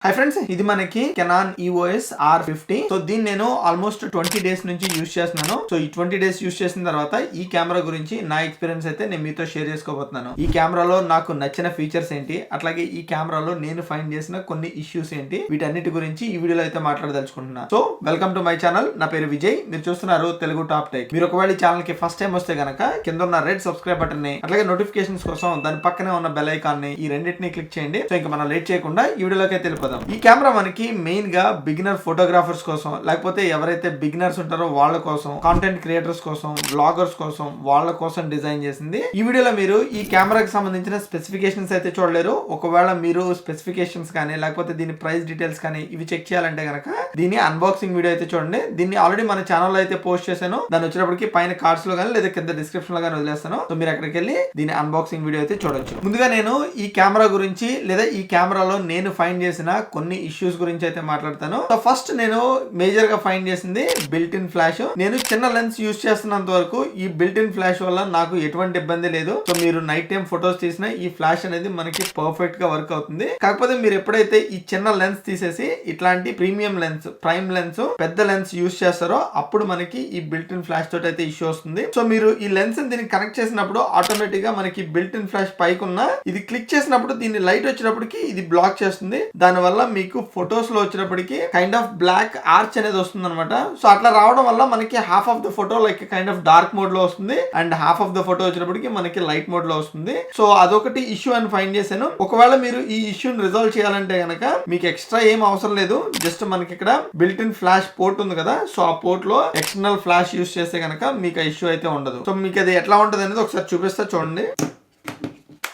Hi friends, ఇది మనకి Canon EOS R50. So దీన్ని నేను ఆల్మోస్ట్ 20 డేస్ నుంచి యూస్ చేస్తున్నాను. సో ఈ 20 డేస్ యూస్ చేసిన తర్వాత ఈ కెమెరా గురించి నా ఎక్స్పీరియన్స్ అయితే నేను మీతో షేర్ చేసుకోబోతున్నాను. ఈ కెమెరాలో నాకు నచ్చిన ఫీచర్స్ ఏంటి, అట్లాగే ఈ కెమెరాలో నేను ఫైండ్ చేసిన కొన్ని ఇష్యూస్ ఏంటి, వీటన్నిటి గురించి ఈ వీడియోలో అయితే మాట్లాడదలుచుకుంటున్నా. So welcome to my channel. నా పేరు విజయ్, మీరు చూస్తున్నారు తెలుగు టాప్ టెక్. మీరు ఒకవేళ ఈ ఛానల్ కి ఫస్ట్ టైం వస్తే గనక కింద ఉన్న రెడ్ సబ్స్క్రైబ్ బటన్ ని, అట్లాగే నోటిఫికేషన్స్ కోసం దాని పక్కనే ఉన్న బెల్ ఐకాన్ ని, ఈ రెండింటిని క్లిక్ చేయండి. సో ఇంకా మనం లేట్ చేయకుండా ఈ వీడియోలోకి అయితే వెళ్ళిపోదాం. ఈ కెమెరా మనకి మెయిన్ గా బిగినర్ ఫోటోగ్రాఫర్స్ కోసం, లేకపోతే ఎవరైతే బిగినర్స్ ఉంటారో వాళ్ళ కోసం, కాంటెంట్ క్రియేటర్స్ కోసం, వ్లాగర్స్ కోసం, వాళ్ళ కోసం డిజైన్ చేసింది. ఈ వీడియోలో మీరు ఈ కెమెరాకి సంబంధించిన స్పెసిఫికేషన్స్ అయితే చూడలేరు. ఒకవేళ మీరు స్పెసిఫికేషన్స్ కానీ లేకపోతే దీని ప్రైస్ డీటెయిల్స్ కానీ ఇవి చెక్ చేయాలంటే గనక దీని అన్బాక్సింగ్ వీడియో అయితే చూడండి. దీన్ని ఆల్రెడీ మన ఛానల్లో అయితే పోస్ట్ చేశాను. దాని వచ్చేటప్పటికి పైన కార్డ్స్ లో కానీ లేదా కింద డిస్క్రిప్షన్ లో కానీ వదిలేస్తాను. సో మీరు అక్కడికి వెళ్ళి దీని అన్బాక్సింగ్ వీడియో అయితే చూడొచ్చు. ముందుగా నేను ఈ కెమెరా గురించి లేదా ఈ కెమెరాలో నేను ఫైండ్ చేసిన కొన్ని ఇష్యూస్ గురించి అయితే మాట్లాడతాను. సో ఫస్ట్ నేను మేజర్ గా ఫైండ్ చేసింది బిల్ట్ ఇన్ ఫ్లాష్. నేను చిన్న లెన్స్ యూస్ చేస్తున్నంత వరకు ఈ బిల్ట్ ఇన్ ఫ్లాష్ వల్ల నాకు ఎటువంటి ఇబ్బంది లేదు. సో మీరు నైట్ టైం ఫొటోస్ తీసినా ఈ ఫ్లాష్ అనేది మనకి పర్ఫెక్ట్ గా వర్క్ అవుతుంది. కాకపోతే మీరు ఎప్పుడైతే ఈ చిన్న లెన్స్ తీసేసి ఇట్లాంటి ప్రీమియం లెన్స్, ప్రైమ్ లెన్స్, పెద్ద లెన్స్ యూస్ చేస్తారో అప్పుడు మనకి ఈ బిల్ట్ ఇన్ ఫ్లాష్ తోటి అయితే ఇష్యూ వస్తుంది. సో మీరు ఈ లెన్స్ దీనికి కనెక్ట్ చేసినప్పుడు ఆటోమేటిక్ గా మనకి బిల్ట్ ఇన్ ఫ్లాష్ పైకి ఉన్న ఇది క్లిక్ చేసినప్పుడు దీన్ని లైట్ వచ్చినప్పటికి ఇది బ్లాక్ చేస్తుంది. దాని వల్ల మీకు ఫొటోస్ లో వచ్చినప్పటికి కైండ్ ఆఫ్ బ్లాక్ ఆర్చ్ అనేది వస్తుంది అనమాట. సో అట్లా రావడం వల్ల మనకి half of the photo like kind of dark mode లో వస్తుంది and half of the photo వచ్చినప్పటికి మనకి లైట్ మోడ్ లో వస్తుంది. సో అదొకటి ఇష్యూ అని ఫైండ్ చేశాను. ఒకవేళ మీరు ఈ ఇష్యూని రిజాల్వ్ చేయాలంటే గనక మీకు ఎక్స్ట్రా ఏం అవసరం లేదు. జస్ట్ మనకి ఇక్కడ బిల్ట్ ఇన్ ఫ్లాష్ పోర్ట్ ఉంది కదా, సో ఆ పోర్ట్ లో ఎక్స్టర్నల్ ఫ్లాష్ యూస్ చేస్తే గనక మీకు ఆ ఇష్యూ అయితే ఉండదు. సో మీకు అది ఎట్లా ఉంటుంది అనేది ఒకసారి చూపిస్తా చూడండి.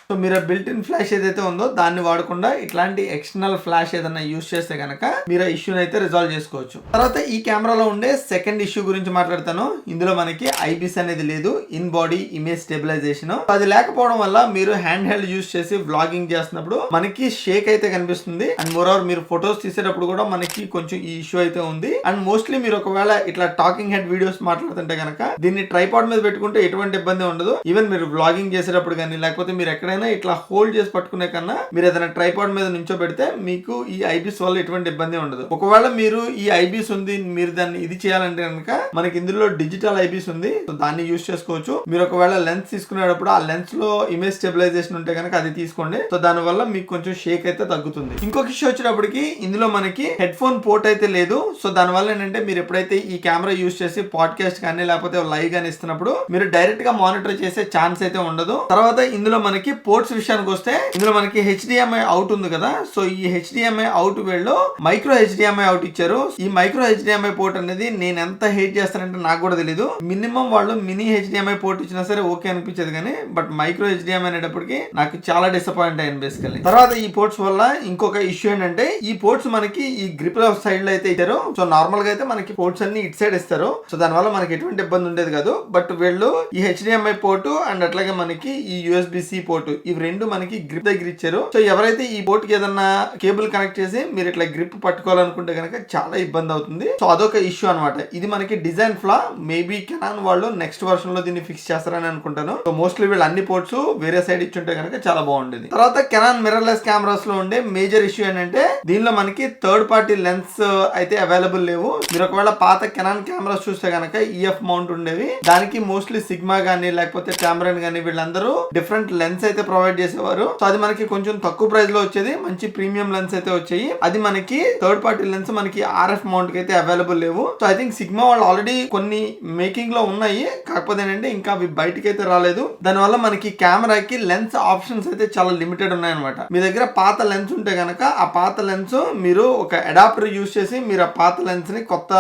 సో మీరు బిల్ట్ ఇన్ ఫ్లాష్ ఏదైతే ఉందో దాన్ని వాడకుండా ఇట్లాంటి ఎక్స్టర్నల్ ఫ్లాష్ ఏదైనా యూస్ చేస్తే కనుక మీరు ఆ ఇష్యూని అయితే రిజాల్వ్ చేసుకోవచ్చు. తర్వాత ఈ కెమెరాలో ఉండే సెకండ్ ఇష్యూ గురించి మాట్లాడతాను. ఇందులో మనకి ఐబిస్ అనేది లేదు, ఇన్ బాడీ ఇమేజ్ స్టెబిలైజేషన్. అది లేకపోవడం వల్ల మీరు హ్యాండ్ హెల్డ్ యూస్ చేసి వ్లాగింగ్ చేస్తున్నప్పుడు మనకి షేక్ అయితే కనిపిస్తుంది. అండ్ మోర్ ఓవర్ మీరు ఫొటోస్ తీసేటప్పుడు కూడా మనకి కొంచెం ఈ ఇష్యూ అయితే ఉంది. అండ్ మోస్ట్లీ మీరు ఒకవేళ ఇట్లా టాకింగ్ హెడ్ వీడియోస్ మాట్లాడుతుంటే కనుక దీన్ని ట్రైపాడ్ మీద పెట్టుకుంటే ఎటువంటి ఇబ్బంది ఉండదు. ఈవెన్ మీరు వ్లాగింగ్ చేసేటప్పుడు కానీ లేకపోతే మీరు ఎక్కడైనా ఇట్లా హోల్డ్ చేసి పట్టుకునే కన్నా మీరు ఏదైనా ట్రైపాడ్ మీద నుంచో పెడితే మీకు ఈ ఐబిస్ వల్ల ఎటువంటి ఇబ్బంది ఉండదు. ఒకవేళ మీరు ఈ ఐబిస్ ఉంది, మీరు దాన్ని ఇది చేయాలంటే కనుక మనకి ఇందులో డిజిటల్ ఐబిస్ ఉంది, దాన్ని యూస్ చేసుకోవచ్చు. మీరు ఒకవేళ లెన్స్ తీసుకునేటప్పుడు ఆ లెన్స్ లో ఇమేజ్ స్టెబిలైజేషన్ ఉంటే కనుక అది తీసుకోండి. సో దాని వల్ల మీకు కొంచెం షేక్ అయితే తగ్గుతుంది. ఇంకొక ఇష్యూ వచ్చేటప్పటికి ఇందులో మనకి హెడ్ ఫోన్ పోర్ట్ అయితే లేదు. సో దాని వల్ల ఏంటంటే మీరు ఎప్పుడైతే ఈ కెమెరా యూస్ చేసి పాడ్కాస్ట్ కానీ లేకపోతే లైవ్ గానీ ఇస్తున్నప్పుడు మీరు డైరెక్ట్ గా మానిటర్ చేసే ఛాన్స్ అయితే ఉండదు. తర్వాత ఇందులో మనకి పోర్ట్స్ విషయానికి వస్తే ఇందులో మనకి HDMI అవుట్ ఉంది కదా, సో ఈ HDMI అవుట్ వీళ్ళు మైక్రో HDMI అవుట్ ఇచ్చారు. ఈ మైక్రో HDMI పోర్ట్ అనేది నేను ఎంత హేట్ చేస్తానంటే నాకు కూడా తెలీదు. మినిమం వాళ్ళు మినీ HDMI పోర్ట్ ఇచ్చినా సరే ఓకే అనిపించదు కానీ బట్ మైక్రో HDMI అనేటప్పటికి నాకు చాలా డిసప్పాయింట్ అయ్యాను బేసికల్లీ. తర్వాత ఈ పోర్ట్స్ వల్ల ఇంకొక ఇష్యూ ఏంటంటే ఈ పోర్ట్స్ మనకి ఈ గ్రిప్ సైడ్ లో అయితే ఇచ్చారు. సో నార్మల్ గా అయితే మనకి పోర్ట్స్ అన్ని ఇటు సైడ్ ఇస్తారు. సో దాని వల్ల మనకి ఎటువంటి ఇబ్బంది ఉండేది కాదు. బట్ వీళ్ళు ఈ HDMI పోర్టు అండ్ అట్లాగే మనకి ఈ USB-C పోర్టు ఇవి రెండు మనకి గ్రిప్ దగ్గర ఇచ్చారు. సో ఎవరైతే ఈ పోర్ట్ కి ఏదన్నా కేబుల్ కనెక్ట్ చేసి మీరు ఇట్లా గ్రిప్ పట్టుకోవాలనుకుంటే కనుక చాలా ఇబ్బంది అవుతుంది. సో అదొక ఇష్యూ అనమాట. ఇది మనకి డిజైన్ ఫ్లా. మేబీ కెనాన్ వాళ్ళు నెక్స్ట్ వర్షన్ లో దీన్ని ఫిక్స్ చేస్తారని అనుకుంటాను. సో మోస్ట్లీ వీళ్ళు అన్ని పోర్ట్స్ వేరే సైడ్ ఇచ్చుంటే కనుక చాలా బాగుండేది. తర్వాత కెనాన్ మిర్రర్లెస్ కెమెరాస్ లో ఉండే మేజర్ ఇష్యూ ఏంటంటే దీనిలో మనకి థర్డ్ పార్టీ లెన్స్ అయితే అవైలబుల్ లేవు. మీరు ఒకవేళ పాత కెనాన్ కెమెరాస్ చూస్తే కనుక EF మౌంట్ ఉండేవి. దానికి మోస్ట్లీ సిగ్మా గానీ లేకపోతే టామరన్ గానీ వీళ్ళందరూ డిఫరెంట్ లెన్స్ అయితే ప్రొవైడ్ చేసేవారు. సో అది మనకి కొంచెం తక్కువ ప్రైస్ లో వచ్చేది, మంచి ప్రీమియం లెన్స్ అయితే వచ్చాయి. అది మనకి థర్డ్ పార్టీ లెన్స్ మనకి RF మౌంట్ కి అయితే అవైలబుల్ లేవు. సో ఐ థింక్ సిగ్మా వాళ్ళు ఆల్రెడీ కొన్ని మేకింగ్ లో ఉన్నాయి, కాకపోతే ఏంటంటే ఇంకా అవి బయటకి అయితే రాలేదు. దానివల్ల మనకి కెమెరాకి లెన్స్ ఆప్షన్స్ అయితే చాలా లిమిటెడ్ ఉన్నాయన్నమాట. మీ దగ్గర పాత లెన్స్ ఉంటే గనక ఆ పాత లెన్స్ మీరు ఒక అడాప్టర్ యూస్ చేసి మీరు ఆ పాత లెన్స్ ని కొత్త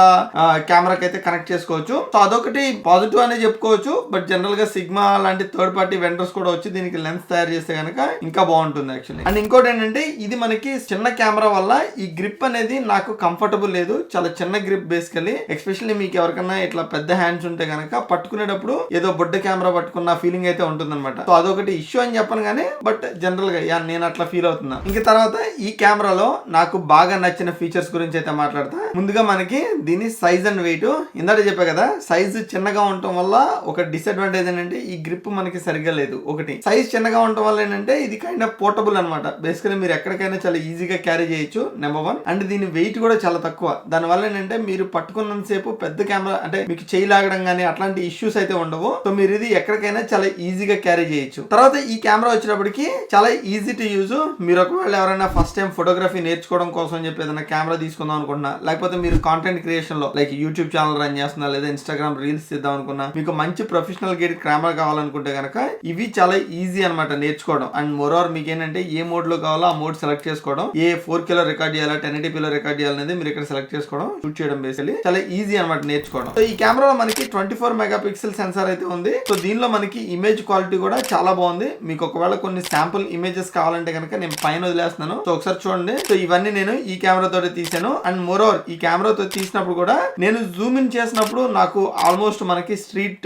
కెమెరాకి అయితే కనెక్ట్ చేసుకోవచ్చు. సో అదొకటి పాజిటివ్ అనే చెప్పుకోవచ్చు. బట్ జనరల్ గా సిగ్మా లాంటి థర్డ్ పార్టీ వెండర్స్ కూడా వచ్చి దీనికి లెన్స్ తయారు చేస్తే కనుక ఇంకా బాగుంటుంది యాక్చువల్లీ. అండ్ ఇంకోటి ఏంటంటే ఇది మనకి చిన్న కెమెరా వల్ల ఈ గ్రిప్ అనేది నాకు కంఫర్టబుల్ లేదు. చాలా చిన్న గ్రిప్ బేసికల్లీ. ఎస్పెషల్లీ మీకు ఎవరికైనా ఇట్లా పెద్ద హ్యాండ్స్ ఉంటే కనుక పట్టుకునేటప్పుడు ఏదో బొడ్డ కెమెరా పట్టుకున్న ఫీలింగ్ అయితే ఉంటుంది అనమాట. సో అదొకటి ఇష్యూ అని చెప్పను కానీ బట్ జనరల్ గా నేను అట్లా ఫీల్ అవుతున్నా. ఇంకా తర్వాత ఈ కెమెరాలో నాకు బాగా నచ్చిన ఫీచర్స్ గురించి అయితే మాట్లాడతా. ముందుగా మనకి దీని సైజ్ అండ్ వెయిట్. ఇందాక చెప్పా కదా, సైజ్ చిన్నగా ఉండటం వల్ల ఒక డిసడ్వాంటేజ్ ఏంటంటే ఈ గ్రిప్ మనకి సరిగ్గా లేదు. ఒకటి సైజ్ చిన్నగా ఉండటం వల్ల ఏంటంటే ఇది కైండ్ ఆఫ్ పోర్టబుల్ అనమాట. బేసికలీ మీరు ఎక్కడికైనా చాలా ఈజీగా క్యారీ చేయొచ్చు నెంబర్ 1. అండ్ దీని వెయిట్ కూడా చాలా తక్కువ. దాని వల్ల ఏంటంటే మీరు పట్టుకున్నంత సేపు పెద్ద కెమెరా అంటే మీకు చేయి లాగడం కానీ అట్లాంటి ఇష్యూస్ అయితే ఉండవు. సో మీరు ఇది ఎక్కడికైనా చాలా ఈజీగా క్యారీ చేయొచ్చు. తర్వాత ఈ కెమెరా వచ్చేటప్పటికి చాలా ఈజీ టు యూజ్. మీరు ఒకవేళ ఎవరైనా ఫస్ట్ టైం ఫోటోగ్రఫీ నేర్చుకోవడం కోసం చెప్పి ఏదైనా కెమెరా తీసుకుందాం అనుకున్నా, లేకపోతే మీరు కాంటెంట్ క్రియేషన్ లో లైక్ యూట్యూబ్ ఛానల్ రన్ చేస్తున్నా, లేదా ఇన్స్టాగ్రామ్ రీల్స్ తీద్దాం అనుకున్నా, మీకు మంచి ప్రొఫెషనల్ గేట్ కెమెరా కావాలనుకుంటే కనుక ఇవి చాలా ఈజీ అనమాట నేర్చుకోవడం. అండ్ మోరోవర్ మీకు ఏంటంటే ఏ మోడ్ లో కావాలో ఆ మోడ్ సెలెక్ట్ చేసుకోవడం, ఏ 4K లో రికార్డ్ చేయాలా 1080p లో రికార్డ్ చేయాలనేది మీరు ఇక్కడ సెలెక్ట్ చేసుకోవడం, షూట్ చేయడం బేసికలీ చాలా ఈజీ అనమాట నేర్చుకోవడం. సో ఈ కెమెరాలో మనకి 24 మెగాపిక్సెల్ సెన్సార్ అయితే ఉంది. సో దీనిలో మనకి ఇమేజ్ క్వాలిటీ కూడా చాలా బాగుంది. మీకు ఒకవేళ కొన్ని శాంపుల్ ఇమేజెస్ కావాలంటే కనుక నేను పైన వదిలేస్తున్నాను. సో ఒకసారి చూడండి. సో ఇవన్నీ నేను ఈ కెమెరా తోటి తీసాను. అండ్ మోరోవర్ ఈ కెమెరాతో తీసినప్పుడు కూడా నేను జూమ్ ఇన్ చేసినప్పుడు నాకు ఆల్మోస్ట్ మనకి స్ట్రీట్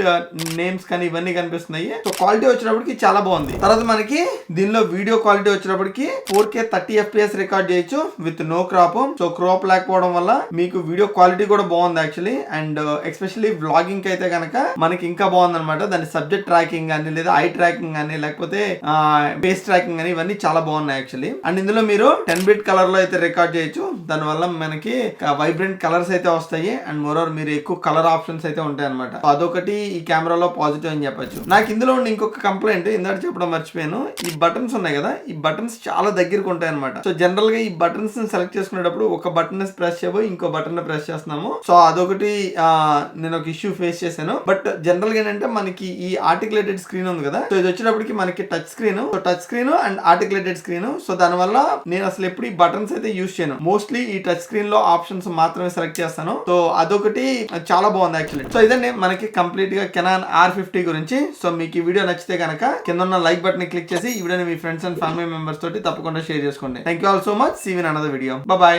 నేమ్స్ కానీ ఇవన్నీ కనిపిస్తున్నాయి. సో క్వాలిటీ వచ్చినప్పటికి చాలా బాగుంది. తర్వాత మనకి దీనిలో వీడియో క్వాలిటీ వచ్చినప్పటికి 4K 30 FPS రికార్డ్ చేయొచ్చు with no crop. So crop లేకపోవడం వల్ల మీకు వీడియో క్వాలిటీ కూడా బాగుంది యాక్చువల్లీ. అండ్ ఎస్పెషల్లీ వ్లాగింగ్ అయితే కనుక మనకి ఇంకా బాగుంది అనమాట. దాని సబ్జెక్ట్ ట్రాకింగ్ కానీ, లేదా ఐ ట్రాకింగ్ కానీ, లేకపోతే ఫేస్ ట్రాకింగ్ కానీ ఇవన్నీ చాలా బాగున్నాయి యాక్చువల్లీ. అండ్ ఇందులో మీరు 10-bit కలర్ లో అయితే రికార్డ్ చేయొచ్చు. దాని వల్ల మనకి వైబ్రెంట్ కలర్స్ అయితే వస్తాయి. అండ్ మోరోవర్ మీరు ఎక్కువ కలర్ ఆప్షన్స్ అయితే ఉంటాయి అనమాట. అదొకటి ఈ కెమెరాలో పాజిటివ్ అని చెప్పొచ్చు. నాకు ఇందులో ఉండి ఇంకొక కంప్లైంట్ ఇందాక చెప్పడం మర్చిపోయాను. ఈ బటన్స్ ఉన్నాయి కదా, ఈ బటన్స్ చాలా దగ్గరకు ఉంటాయి అనమాట. సో జనరల్ గా ఈ బటన్స్ సెలెక్ట్ చేసుకునేటప్పుడు ఒక బటన్ ప్రెస్ చేయబోయి ఇంకో బటన్ ప్రెస్ చేస్తున్నాము. సో అదొకటి నేను ఒక ఇష్యూ ఫేస్ చేశాను. బట్ జనరల్ గా ఏంటంటే మనకి ఈ ఆర్టికులేటెడ్ స్క్రీన్ ఉంది కదా, సో ఇది వచ్చేటప్పటికి మనకి touch screen. So touch screen and articulated screen. So దాని వల్ల నేను అసలు ఎప్పుడు ఈ బటన్స్ అయితే యూజ్ చేయను. మోస్ట్లీ ఈ టచ్ స్క్రీన్ లో ఆప్షన్స్ మాత్రమే సెలెక్ట్ చేస్తాను. సో అదొకటి చాలా బాగుంది యాక్చువల్లీ. సో ఇదండి మనకి కంప్లీట్ గా కెనాన్ R50 గురించి. సో మీకు ఈ వీడియో నచ్చితే కనుక కింద ఉన్న లైక్ బటన్ ని క్లిక్ చేసి ఈ వీడియోని మీ ఫ్రెండ్స్ అండ్ ఫ్యామిలీ మెంబర్స్ తోటి తప్పకుండా షేర్ చేసుకోండి. Thank you all so much. See you in another video. By.